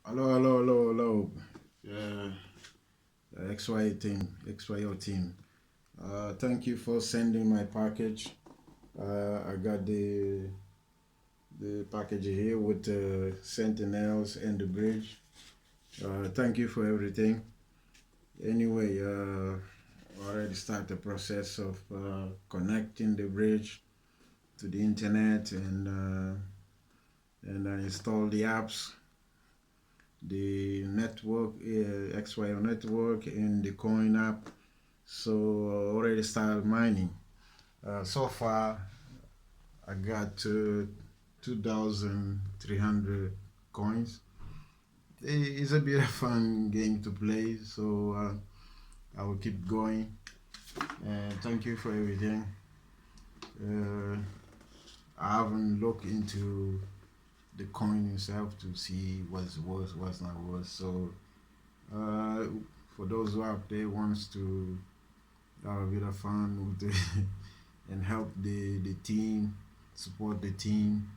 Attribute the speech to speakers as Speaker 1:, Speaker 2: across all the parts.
Speaker 1: Hello. XYO team. Thank you for sending my package. I got the package here with the sentinels and the bridge. Thank you for everything. Anyway, already start the process of connecting the bridge to the internet and I install the apps, the network, XYO network, and the coin app. So already started mining. So far, I got 2,300 coins. It's a bit of fun game to play, so I will keep going. Thank you for everything. I haven't looked into the coin itself to see what's worth, what's not worth. So for those who out there wants to have a bit of fun with the and help the team, support the team,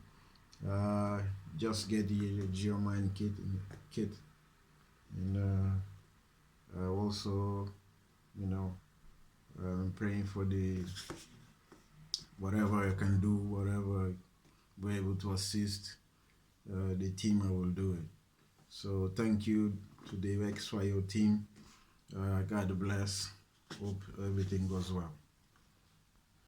Speaker 1: just get the GeoMine kit, and also, you know, praying for the whatever I can do, whatever we're able to assist the team, I will do it. So thank you to the XYO team. God bless. Hope everything goes well.